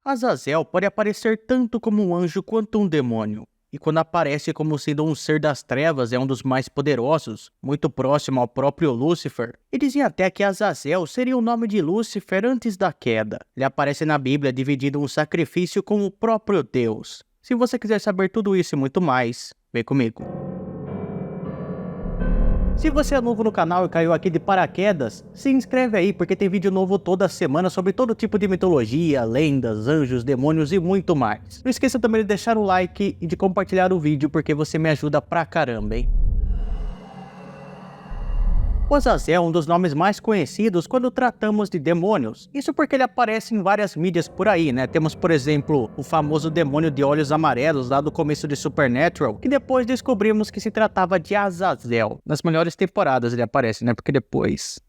Azazel pode aparecer tanto como um anjo quanto um demônio. E quando aparece como sendo um ser das trevas, é um dos mais poderosos, muito próximo ao próprio Lúcifer. E dizem até que Azazel seria o nome de Lúcifer antes da queda. Ele aparece na Bíblia dividido um sacrifício com o próprio Deus. Se você quiser saber tudo isso e muito mais, vem comigo. Se você é novo no canal e caiu aqui de paraquedas, se inscreve aí porque tem vídeo novo toda semana sobre todo tipo de mitologia, lendas, anjos, demônios e muito mais. Não esqueça também de deixar o like e de compartilhar o vídeo porque você me ajuda pra caramba, hein? O Azazel é um dos nomes mais conhecidos quando tratamos de demônios. Isso porque ele aparece em várias mídias por aí, né? Temos, por exemplo, o famoso demônio de olhos amarelos lá do começo de Supernatural, que depois descobrimos que se tratava de Azazel. Nas melhores temporadas ele aparece, né? Porque depois...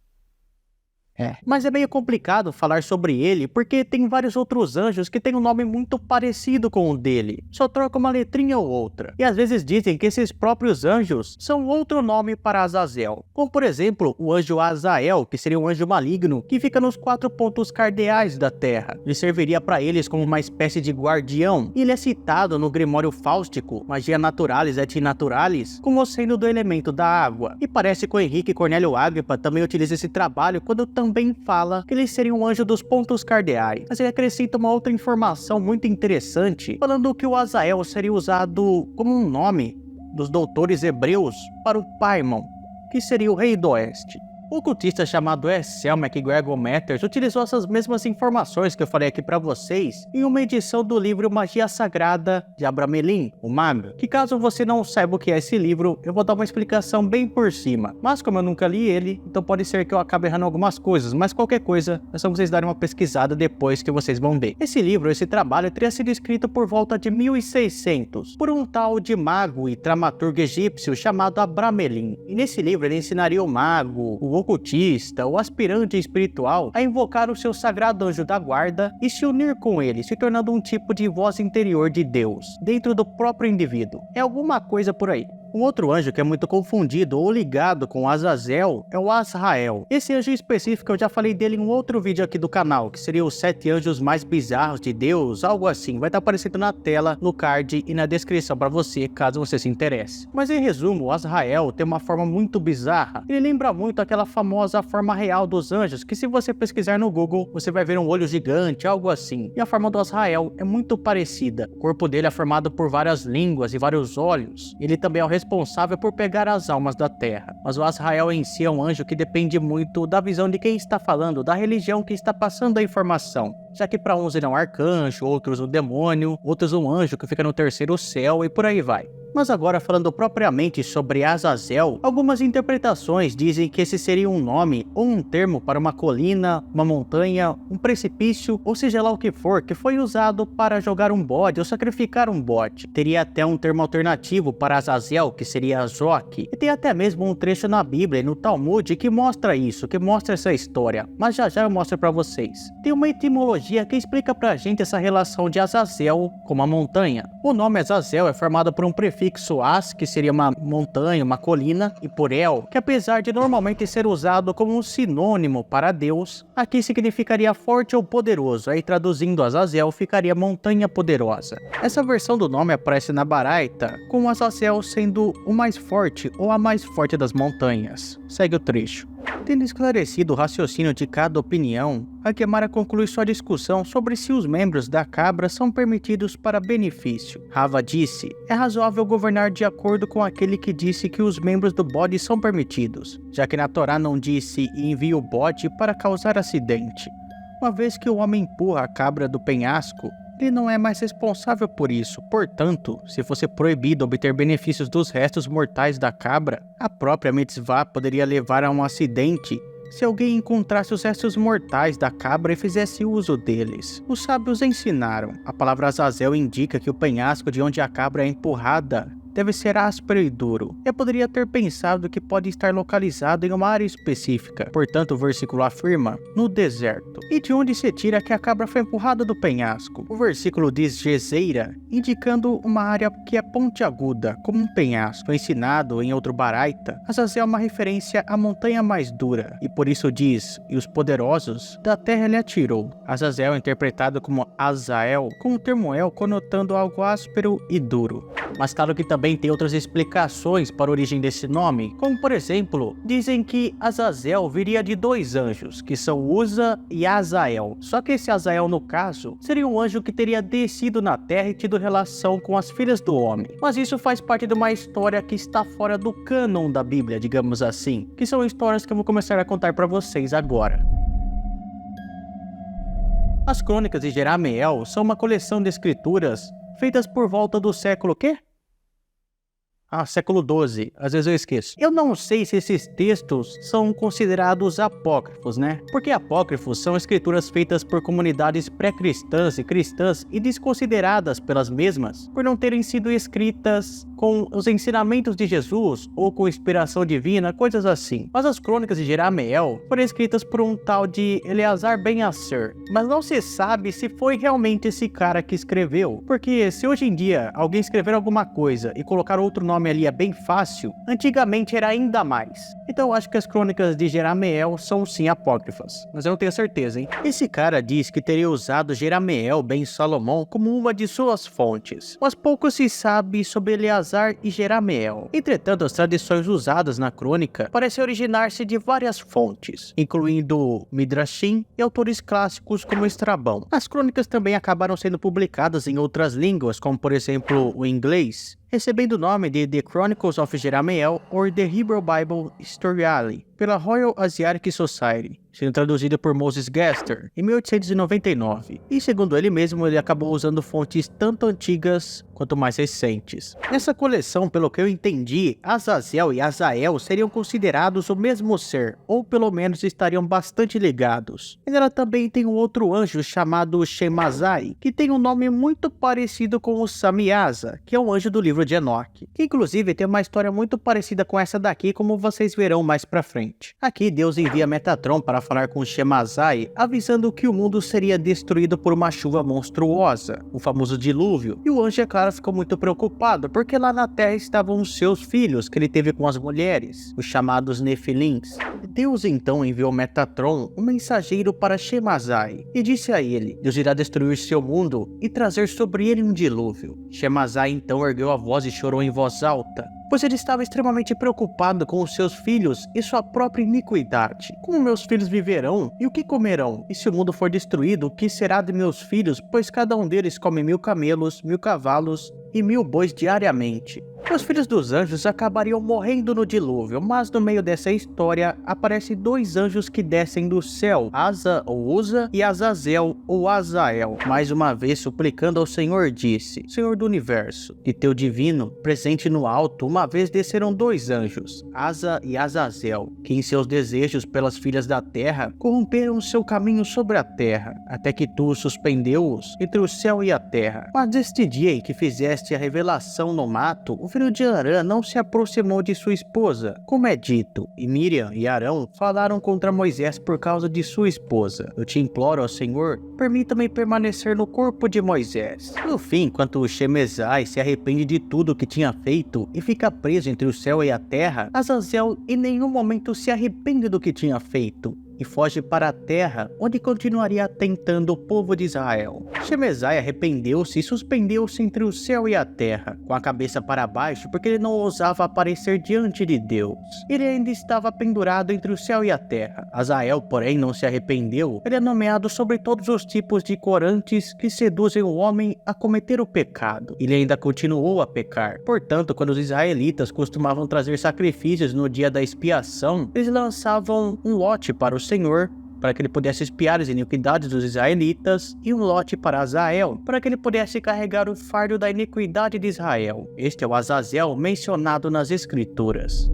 Mas é meio complicado falar sobre ele, porque tem vários outros anjos que têm um nome muito parecido com o dele, só troca uma letrinha ou outra. E às vezes dizem que esses próprios anjos são outro nome para Azazel, como por exemplo o anjo Azael, que seria um anjo maligno, que fica nos 4 pontos cardeais da Terra. Ele serviria para eles como uma espécie de guardião, e ele é citado no Grimório Fáustico, Magia Naturalis et Naturalis, como sendo do elemento da água. E parece que o Henrique Cornélio Agrippa também utiliza esse trabalho quando também fala que ele seria um anjo dos pontos cardeais, mas ele acrescenta uma outra informação muito interessante, falando que o Azael seria usado como um nome dos doutores hebreus para o Paimon, que seria o rei do oeste. O ocultista chamado Essel McGregor Matters utilizou essas mesmas informações que eu falei aqui pra vocês em uma edição do livro Magia Sagrada de Abramelin, o Mago, que caso você não saiba o que é esse livro, eu vou dar uma explicação bem por cima. Mas como eu nunca li ele, então pode ser que eu acabe errando algumas coisas, mas qualquer coisa é só vocês darem uma pesquisada depois que vocês vão ver. Esse livro, esse trabalho, teria sido escrito por volta de 1600, por um tal de mago e dramaturgo egípcio chamado Abramelin. E nesse livro ele ensinaria o mago, o ocultista, o aspirante espiritual a invocar o seu sagrado anjo da guarda e se unir com ele, se tornando um tipo de voz interior de Deus, dentro do próprio indivíduo. É alguma coisa por aí. Um outro anjo que é muito confundido ou ligado com Azazel é o Azrael. Esse anjo específico eu já falei dele em um outro vídeo aqui do canal, que seria os 7 anjos mais bizarros de Deus, algo assim. Vai estar aparecendo na tela, no card e na descrição para você, caso você se interesse. Mas em resumo, o Azrael tem uma forma muito bizarra. Ele lembra muito aquela famosa forma real dos anjos, que se você pesquisar no Google, você vai ver um olho gigante, algo assim. E a forma do Azrael é muito parecida. O corpo dele é formado por várias línguas e vários olhos. Ele também é o responsável por pegar as almas da terra. Mas o Azrael em si é um anjo que depende muito da visão de quem está falando, da religião que está passando a informação. Já que para uns ele é um arcanjo, outros um demônio, outros um anjo que fica no terceiro céu e por aí vai. Mas agora falando propriamente sobre Azazel, algumas interpretações dizem que esse seria um nome ou um termo para uma colina, uma montanha, um precipício, ou seja lá o que for, que foi usado para jogar um bode ou sacrificar um bode. Teria até um termo alternativo para Azazel, que seria Azok, e tem até mesmo um trecho na Bíblia e no Talmud que mostra isso, que mostra essa história, mas já já eu mostro para vocês. Tem uma etimologia que explica pra gente essa relação de Azazel com uma montanha. O nome Azazel é formado por um prefixo Az, que seria uma montanha, uma colina, e por El, que apesar de normalmente ser usado como um sinônimo para Deus, aqui significaria forte ou poderoso, aí traduzindo Azazel ficaria montanha poderosa. Essa versão do nome aparece na Baraita, com Azazel sendo o mais forte ou a mais forte das montanhas. Segue o trecho. Tendo esclarecido o raciocínio de cada opinião, a Gemara conclui sua discussão sobre se os membros da cabra são permitidos para benefício. Rava disse, é razoável governar de acordo com aquele que disse que os membros do bode são permitidos, já que na Torá não disse e envia o bode para causar acidente. Uma vez que o homem empurra a cabra do penhasco, ele não é mais responsável por isso. Portanto, se fosse proibido obter benefícios dos restos mortais da cabra, a própria mitzvah poderia levar a um acidente se alguém encontrasse os restos mortais da cabra e fizesse uso deles. Os sábios ensinaram. A palavra Azazel indica que o penhasco de onde a cabra é empurrada deve ser áspero e duro. Eu poderia ter pensado que pode estar localizado em uma área específica. Portanto, o versículo afirma, no deserto. E de onde se tira que a cabra foi empurrada do penhasco? O versículo diz gezeira, indicando uma área que é pontiaguda, como um penhasco. Ensinado em outro baraita, Azazel é uma referência à montanha mais dura, e por isso diz, e os poderosos da terra ele atirou. Azazel é interpretado como Azael, com o termo El conotando algo áspero e duro. Mas claro que também tem outras explicações para a origem desse nome, como por exemplo, dizem que Azazel viria de dois anjos, que são Uza e Azael. Só que esse Azael, no caso, seria um anjo que teria descido na terra e tido relação com as filhas do homem. Mas isso faz parte de uma história que está fora do cânon da Bíblia, digamos assim, que são histórias que eu vou começar a contar para vocês agora. As Crônicas de Jerahmeel são uma coleção de escrituras feitas por volta do século quê? Século XII, às vezes eu esqueço. Eu não sei se esses textos são considerados apócrifos, né? Porque apócrifos são escrituras feitas por comunidades pré-cristãs e cristãs e desconsideradas pelas mesmas por não terem sido escritas com os ensinamentos de Jesus ou com inspiração divina, coisas assim. Mas as Crônicas de Jerahmeel foram escritas por um tal de Eleazar Ben Asser, mas não se sabe se foi realmente esse cara que escreveu, porque se hoje em dia alguém escrever alguma coisa e colocar outro nome ali é bem fácil, antigamente era ainda mais. Então eu acho que as Crônicas de Jerahmeel são sim apócrifas, mas eu não tenho certeza, hein? Esse cara diz que teria usado Jerahmeel ben Salomão como uma de suas fontes, mas pouco se sabe sobre Eleazar e Jerahmeel. Entretanto, as tradições usadas na crônica parecem originar-se de várias fontes, incluindo Midrashim e autores clássicos como Estrabão. As crônicas também acabaram sendo publicadas em outras línguas, como por exemplo o inglês, recebendo o nome de The Chronicles of Jerahmeel or The Hebrew Bible Historiale, pela Royal Asiatic Society, sendo traduzido por Moses Gaster em 1899. E segundo ele mesmo, ele acabou usando fontes tanto antigas quanto mais recentes. Nessa coleção, pelo que eu entendi, Azazel e Azael seriam considerados o mesmo ser, ou pelo menos estariam bastante ligados. E ela também tem um outro anjo chamado Shemazai, que tem um nome muito parecido com o Samiasa, que é um anjo do livro de Enoque, que inclusive tem uma história muito parecida com essa daqui, como vocês verão mais pra frente. Aqui Deus envia Metatron para falar com Shemazai, avisando que o mundo seria destruído por uma chuva monstruosa, o famoso dilúvio, e o anjo, é claro, ficou muito preocupado, porque lá na terra estavam os seus filhos que ele teve com as mulheres, os chamados Nefilins. Deus então enviou Metatron, um mensageiro para Shemazai, e disse a ele: Deus irá destruir seu mundo e trazer sobre ele um dilúvio. Shemazai então ergueu a voz e chorou em voz alta, pois ele estava extremamente preocupado com os seus filhos e sua própria iniquidade. Como meus filhos viverão e o que comerão? E se o mundo for destruído, o que será de meus filhos? Pois cada um deles come 1000 camelos, 1000 cavalos e 1000 bois diariamente. Os filhos dos anjos acabariam morrendo no dilúvio, mas no meio dessa história aparecem dois anjos que descem do céu, Asa ou Uza e Azazel ou Azael. Mais uma vez suplicando ao Senhor, disse: Senhor do universo, de teu divino presente no alto, uma vez desceram dois anjos, Asa e Azazel, que em seus desejos pelas filhas da terra corromperam o seu caminho sobre a terra, até que tu suspendeu-os entre o céu e a terra. Mas deste dia em que fizeste a revelação no mato, o filho de Arã não se aproximou de sua esposa, como é dito, e Miriam e Arão falaram contra Moisés por causa de sua esposa. Eu te imploro, ó Senhor, permita-me permanecer no corpo de Moisés. No fim, enquanto Shemezai se arrepende de tudo o que tinha feito e fica preso entre o céu e a terra, Azazel em nenhum momento se arrepende do que tinha feito e foge para a terra, onde continuaria tentando o povo de Israel. Shemezai arrependeu-se e suspendeu-se entre o céu e a terra, com a cabeça para baixo, porque ele não ousava aparecer diante de Deus. Ele ainda estava pendurado entre o céu e a terra. Azael, porém, não se arrependeu. Ele é nomeado sobre todos os tipos de corantes que seduzem o homem a cometer o pecado. Ele ainda continuou a pecar. Portanto, quando os israelitas costumavam trazer sacrifícios no dia da expiação, eles lançavam um lote para o Senhor, para que ele pudesse espiar as iniquidades dos israelitas, e um lote para Azael, para que ele pudesse carregar o fardo da iniquidade de Israel. Este é o Azazel mencionado nas Escrituras.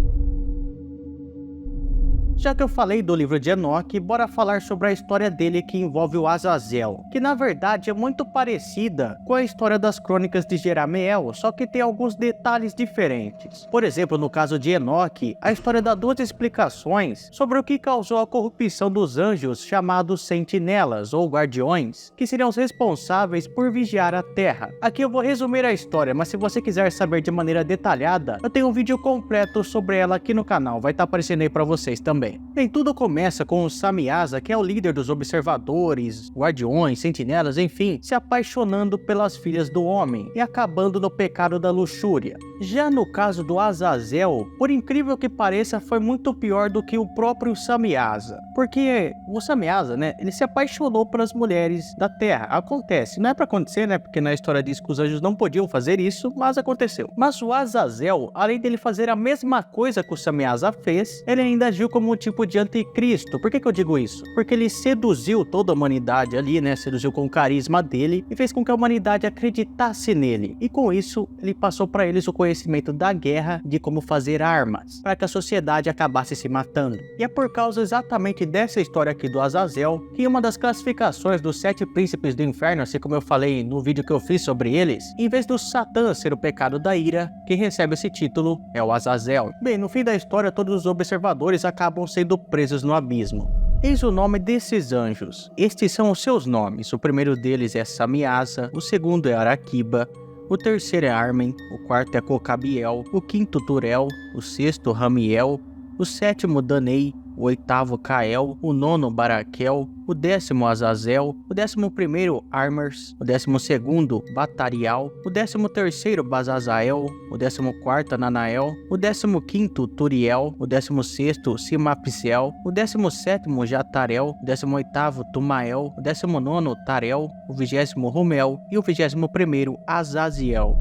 Já que eu falei do livro de Enoque, bora falar sobre a história dele que envolve o Azazel, que na verdade é muito parecida com a história das crônicas de Jeramiel, só que tem alguns detalhes diferentes. Por exemplo, no caso de Enoque, a história dá duas explicações sobre o que causou a corrupção dos anjos chamados sentinelas ou guardiões, que seriam os responsáveis por vigiar a terra. Aqui eu vou resumir a história, mas se você quiser saber de maneira detalhada, eu tenho um vídeo completo sobre ela aqui no canal, vai estar aparecendo aí pra vocês também. Bem, tudo começa com o Samyaza, que é o líder dos observadores, guardiões, sentinelas, enfim, se apaixonando pelas filhas do homem e acabando no pecado da luxúria. Já no caso do Azazel, por incrível que pareça, foi muito pior do que o próprio Samyaza, porque o Samyaza, né, ele se apaixonou pelas mulheres da terra. Acontece, não é pra acontecer, né, porque na história diz que os anjos não podiam fazer isso, mas aconteceu. Mas o Azazel, além dele fazer a mesma coisa que o Samyaza fez, ele ainda agiu como um tipo de anticristo. Por que eu digo isso? Porque ele seduziu toda a humanidade ali, né, seduziu com o carisma dele e fez com que a humanidade acreditasse nele. E com isso, ele passou para eles o conhecimento da guerra, de como fazer armas, para que a sociedade acabasse se matando. E é por causa exatamente dessa história aqui do Azazel, que uma das classificações dos 7 príncipes do inferno, assim como eu falei no vídeo que eu fiz sobre eles, em vez do Satã ser o pecado da ira, quem recebe esse título é o Azazel. Bem, no fim da história, todos os observadores acabam sendo presos no abismo. Eis o nome desses anjos. Estes são os seus nomes. O primeiro deles é Samyaza, o segundo é Araquiba, o terceiro é Armen, o quarto é Cocabiel, o quinto Turel, o sexto Ramiel, o sétimo Danei, o oitavo Cael, o nono Baraquel, o 10º Azazel, o 11º Armers, o 12º Batarial, o 13º Bazazael, o 14º Ananael, o 15º Turiel, o 16º Simapsel, o 17º Jatarel, o 18º Tumael, o 19º Tarel, o 20º Rumel e o 21º Azaziel.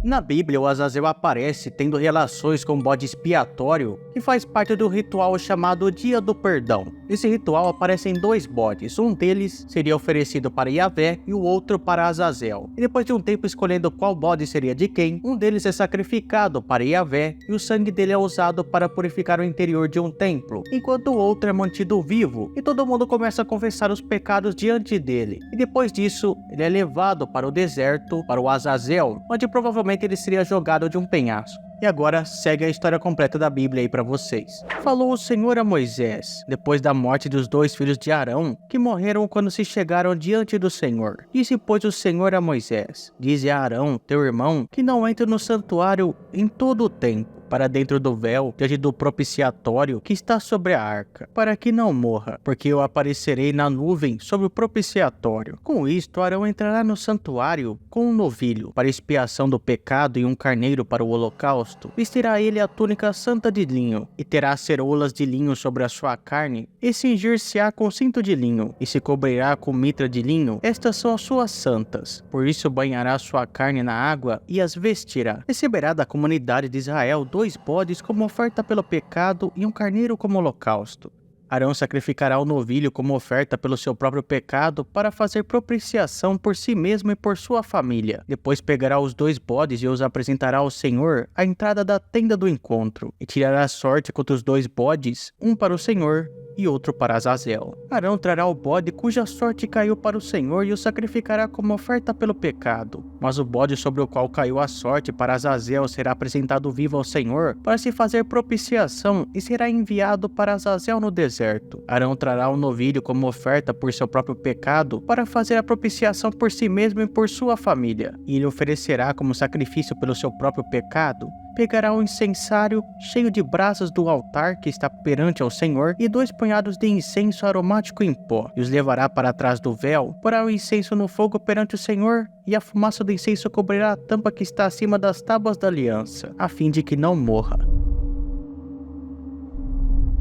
Na Bíblia, o Azazel aparece tendo relações com o bode expiatório, que faz parte do ritual chamado Dia do Perdão. Nesse ritual aparecem 2 bodes, um deles seria oferecido para Yahvé e o outro para Azazel. E depois de um tempo escolhendo qual bode seria de quem, um deles é sacrificado para Yahvé e o sangue dele é usado para purificar o interior de um templo, enquanto o outro é mantido vivo e todo mundo começa a confessar os pecados diante dele. E depois disso, ele é levado para o deserto, para o Azazel, onde provavelmente ele seria jogado de um penhasco. E agora segue a história completa da Bíblia aí para vocês. Falou o Senhor a Moisés, depois da morte dos 2 filhos de Arão, que morreram quando se chegaram diante do Senhor. Disse, pois, o Senhor a Moisés: dize a Arão, teu irmão, que não entre no santuário em todo o tempo, para dentro do véu, diante do propiciatório que está sobre a arca, para que não morra, porque eu aparecerei na nuvem sobre o propiciatório. Com isto, Arão entrará no santuário com um novilho, para expiação do pecado, e um carneiro para o holocausto. Vestirá ele a túnica santa de linho, e terá ceroulas de linho sobre a sua carne, e cingir-se-á com cinto de linho, e se cobrirá com mitra de linho. Estas são as suas santas. Por isso banhará sua carne na água, e as vestirá. Receberá da comunidade de Israel 2 bodes como oferta pelo pecado e um carneiro como holocausto. Arão sacrificará o novilho como oferta pelo seu próprio pecado para fazer propiciação por si mesmo e por sua família. Depois pegará os 2 bodes e os apresentará ao Senhor à entrada da tenda do encontro, e tirará a sorte contra os 2 bodes, um para o Senhor e outro para Azazel. Arão trará o bode cuja sorte caiu para o Senhor e o sacrificará como oferta pelo pecado. Mas o bode sobre o qual caiu a sorte para Azazel será apresentado vivo ao Senhor para se fazer propiciação e será enviado para Azazel no deserto. Arão trará o novilho como oferta por seu próprio pecado para fazer a propiciação por si mesmo e por sua família. E ele oferecerá como sacrifício pelo seu próprio pecado. Pegará um incensário cheio de brasas do altar que está perante ao Senhor e 2 punhados de incenso aromático em pó, e os levará para trás do véu, porá o incenso no fogo perante o Senhor, e a fumaça do incenso cobrirá a tampa que está acima das tábuas da aliança, a fim de que não morra.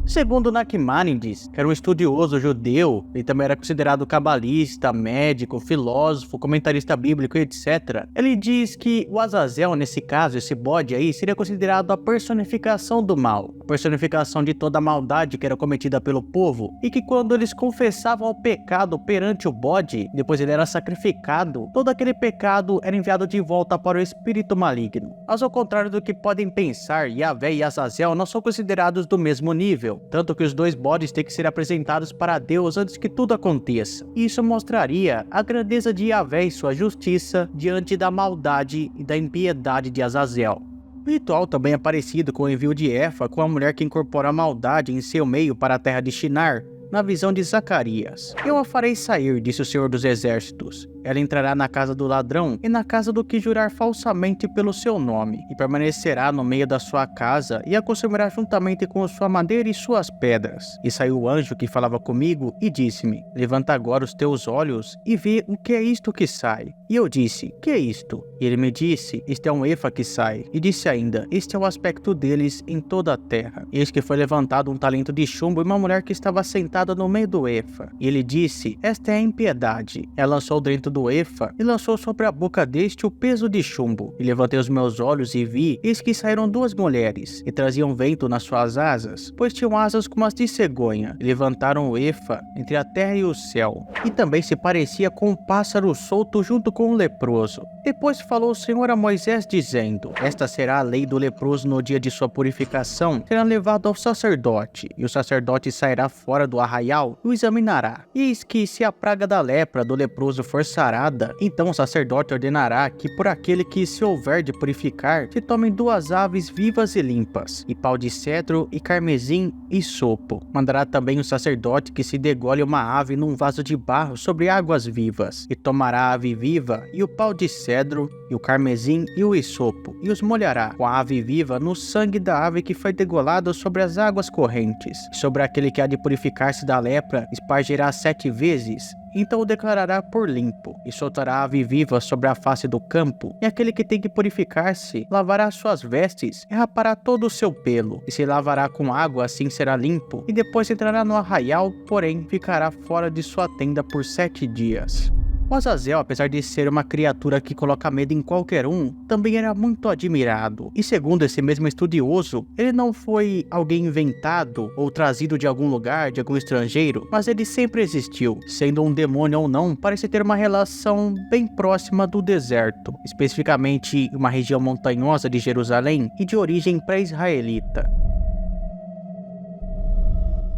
Segundo Nachmanides, que era um estudioso judeu, ele também era considerado cabalista, médico, filósofo, comentarista bíblico, etc. Ele diz que o Azazel, nesse caso, esse bode aí, seria considerado a personificação do mal, a personificação de toda a maldade que era cometida pelo povo, e que quando eles confessavam o pecado perante o bode, depois ele era sacrificado, todo aquele pecado era enviado de volta para o espírito maligno. Mas ao contrário do que podem pensar, Yahvé e Azazel não são considerados do mesmo nível, tanto que os dois bodes têm que ser apresentados para Deus antes que tudo aconteça. E isso mostraria a grandeza de Yahvé e sua justiça diante da maldade e da impiedade de Azazel. O ritual também é parecido com o envio de Efa com a mulher que incorpora a maldade em seu meio para a terra de Shinar, na visão de Zacarias. Eu a farei sair, disse o Senhor dos Exércitos. Ela entrará na casa do ladrão e na casa do que jurar falsamente pelo seu nome, e permanecerá no meio da sua casa, e a consumirá juntamente com sua madeira e suas pedras. E saiu o anjo que falava comigo, e disse-me: levanta agora os teus olhos, e vê o que é isto que sai. E eu disse: que é isto? E ele me disse: este é um Efa que sai. E disse ainda: este é o aspecto deles em toda a terra. Eis que foi levantado um talento de chumbo e uma mulher que estava sentada no meio do Efa. E ele disse: esta é a impiedade. Ela lançou dentro do Efa e lançou sobre a boca deste o peso de chumbo. E levantei os meus olhos e vi, eis que saíram duas mulheres, e traziam vento nas suas asas, pois tinham asas como as de cegonha, e levantaram o Efa entre a terra e o céu. E também se parecia com um pássaro solto junto com um leproso. Depois falou o Senhor a Moisés, dizendo: esta será a lei do leproso no dia de sua purificação, será levado ao sacerdote, e o sacerdote sairá fora do arraial e o examinará. E eis que, se a praga da lepra do leproso for sarada, então o sacerdote ordenará que por aquele que se houver de purificar, se tomem 2 aves vivas e limpas, e pau de cedro, e carmesim, e sopo. Mandará também o sacerdote que se degole uma ave num vaso de barro sobre águas vivas, e tomará a ave viva, e o pau de cedro, e o carmesim, e o hisopo, e os molhará com a ave viva no sangue da ave que foi degolada sobre as águas correntes. E sobre aquele que há de purificar-se da lepra, espargirá 7 vezes, então o declarará por limpo, e soltará a ave viva sobre a face do campo. E aquele que tem que purificar-se lavará suas vestes e rapará todo o seu pelo, e se lavará com água, assim será limpo, e depois entrará no arraial, porém ficará fora de sua tenda por 7 dias. O Azazel, apesar de ser uma criatura que coloca medo em qualquer um, também era muito admirado. E segundo esse mesmo estudioso, ele não foi alguém inventado ou trazido de algum lugar, de algum estrangeiro, mas ele sempre existiu. Sendo um demônio ou não, parece ter uma relação bem próxima do deserto, especificamente uma região montanhosa de Jerusalém e de origem pré-israelita.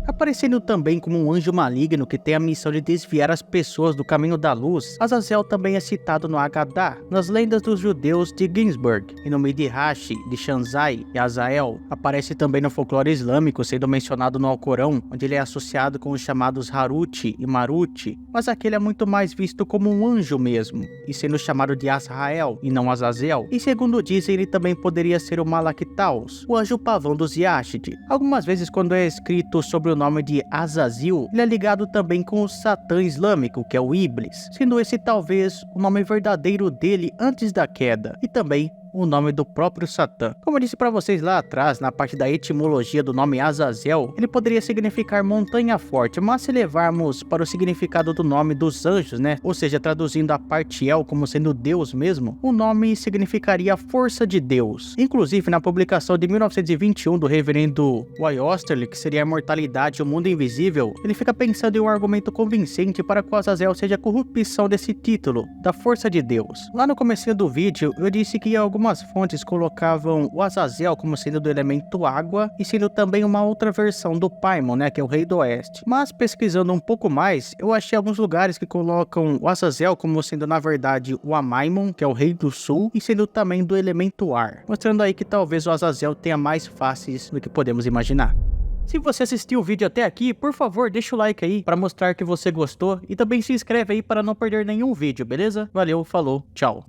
Aparecendo também como um anjo maligno que tem a missão de desviar as pessoas do caminho da luz, Azazel também é citado no Haggadah, nas lendas dos judeus de Ginsburg, e no Midrash de Shanzai e Azael. Aparece também no folclore islâmico, sendo mencionado no Alcorão, onde ele é associado com os chamados Harut e Marut, mas aquele é muito mais visto como um anjo mesmo, e sendo chamado de Azrael e não Azazel. E segundo dizem, ele também poderia ser o Malaktaus, o anjo pavão dos Yashid. Algumas vezes, quando é escrito sobre o nome de Azazil, ele é ligado também com o Satã islâmico, que é o Iblis, sendo esse talvez o nome verdadeiro dele antes da queda, e também o nome do próprio Satã. Como eu disse para vocês lá atrás, na parte da etimologia do nome Azazel, ele poderia significar montanha forte, mas se levarmos para o significado do nome dos anjos, né, ou seja, traduzindo a parte El como sendo Deus mesmo, o nome significaria força de Deus. Inclusive, na publicação de 1921 do reverendo Y. Osterle, que seria a imortalidade e o mundo invisível, ele fica pensando em um argumento convincente para que o Azazel seja a corrupção desse título, da força de Deus. Lá no comecinho do vídeo, eu disse que algumas fontes colocavam o Azazel como sendo do elemento água e sendo também uma outra versão do Paimon, né, que é o rei do oeste. Mas pesquisando um pouco mais, eu achei alguns lugares que colocam o Azazel como sendo na verdade o Amaimon, que é o rei do sul, e sendo também do elemento ar, mostrando aí que talvez o Azazel tenha mais faces do que podemos imaginar. Se você assistiu o vídeo até aqui, por favor, deixa o like aí para mostrar que você gostou e também se inscreve aí para não perder nenhum vídeo, beleza? Valeu, falou, tchau!